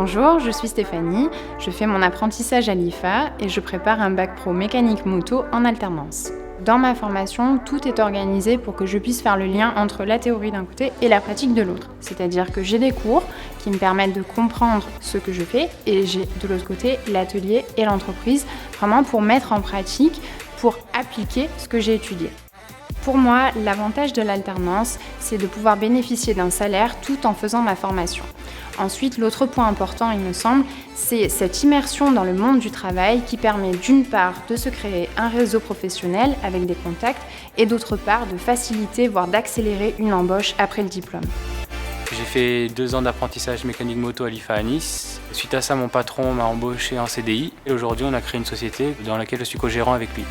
Bonjour, je suis Stéphanie, je fais mon apprentissage à l'IFA et je prépare un bac pro mécanique moto en alternance. Dans ma formation, tout est organisé pour que je puisse faire le lien entre la théorie d'un côté et la pratique de l'autre. C'est-à-dire que j'ai des cours qui me permettent de comprendre ce que je fais et j'ai de l'autre côté l'atelier et l'entreprise, vraiment pour mettre en pratique, pour appliquer ce que j'ai étudié. Pour moi, l'avantage de l'alternance, c'est de pouvoir bénéficier d'un salaire tout en faisant ma formation. Ensuite, l'autre point important, il me semble, c'est cette immersion dans le monde du travail qui permet d'une part de se créer un réseau professionnel avec des contacts et d'autre part de faciliter, voire d'accélérer une embauche après le diplôme. J'ai fait 2 ans d'apprentissage mécanique moto à l'IFA à Nice. Suite à ça, mon patron m'a embauché en CDI et aujourd'hui, on a créé une société dans laquelle je suis co-gérant avec lui.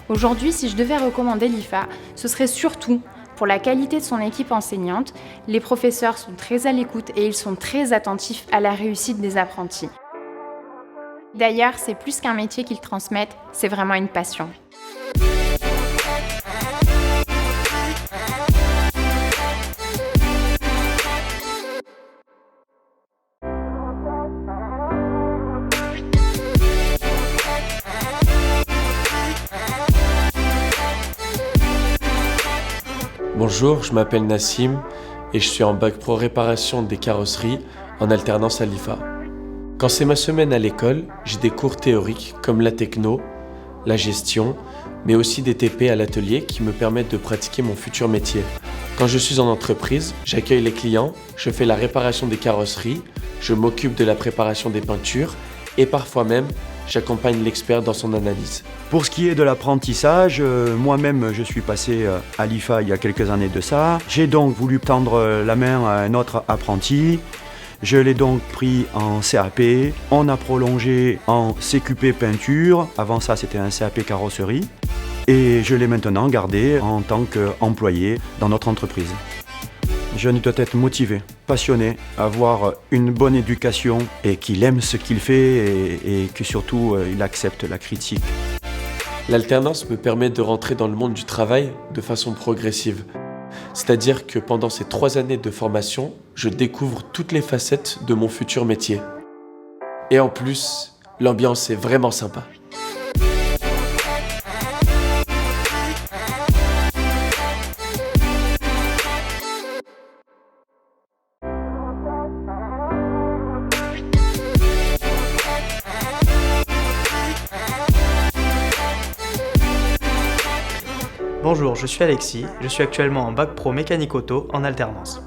Aujourd'hui, si je devais recommander l'IFA, ce serait surtout pour la qualité de son équipe enseignante. Les professeurs sont très à l'écoute et ils sont très attentifs à la réussite des apprentis. D'ailleurs, c'est plus qu'un métier qu'ils transmettent, c'est vraiment une passion. Bonjour, je m'appelle Nassim et je suis en bac pro réparation des carrosseries en alternance à l'IFA. Quand c'est ma semaine à l'école, j'ai des cours théoriques comme la techno, la gestion, mais aussi des TP à l'atelier qui me permettent de pratiquer mon futur métier. Quand je suis en entreprise, j'accueille les clients, je fais la réparation des carrosseries, je m'occupe de la préparation des peintures et parfois même, j'accompagne l'expert dans son analyse. Pour ce qui est de l'apprentissage, moi-même je suis passé à l'IFA il y a quelques années de ça. J'ai donc voulu tendre la main à un autre apprenti. Je l'ai donc pris en CAP. On a prolongé en CQP peinture. Avant ça, c'était un CAP carrosserie. Et je l'ai maintenant gardé en tant qu'employé dans notre entreprise. Jeune doit être motivé, passionné, avoir une bonne éducation et qu'il aime ce qu'il fait et que surtout il accepte la critique. L'alternance me permet de rentrer dans le monde du travail de façon progressive. C'est-à-dire que pendant ces 3 années de formation, je découvre toutes les facettes de mon futur métier. Et en plus, l'ambiance est vraiment sympa. Bonjour, je suis Alexis, je suis actuellement en bac pro mécanique auto en alternance.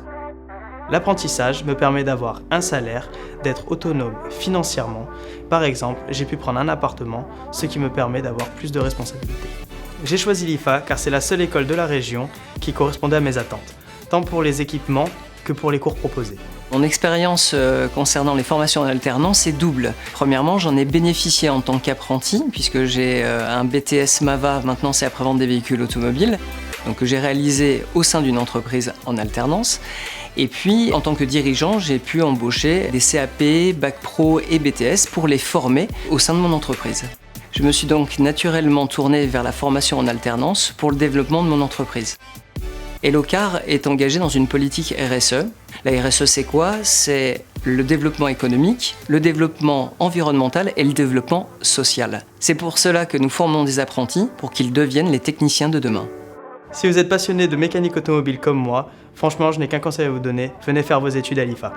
L'apprentissage me permet d'avoir un salaire, d'être autonome financièrement. Par exemple, j'ai pu prendre un appartement, ce qui me permet d'avoir plus de responsabilités. J'ai choisi l'IFA car c'est la seule école de la région qui correspondait à mes attentes, tant pour les équipements que pour les cours proposés. Mon expérience concernant les formations en alternance est double. Premièrement, j'en ai bénéficié en tant qu'apprenti, puisque j'ai un BTS MAVA, maintenant c'est après-vente des véhicules automobiles, donc que j'ai réalisé au sein d'une entreprise en alternance. Et puis, en tant que dirigeant, j'ai pu embaucher des CAP, Bac Pro et BTS pour les former au sein de mon entreprise. Je me suis donc naturellement tourné vers la formation en alternance pour le développement de mon entreprise. Hellocar est engagé dans une politique RSE. La RSE, c'est quoi? C'est le développement économique, le développement environnemental et le développement social. C'est pour cela que nous formons des apprentis pour qu'ils deviennent les techniciens de demain. Si vous êtes passionné de mécanique automobile comme moi, franchement, je n'ai qu'un conseil à vous donner, venez faire vos études à l'IFA.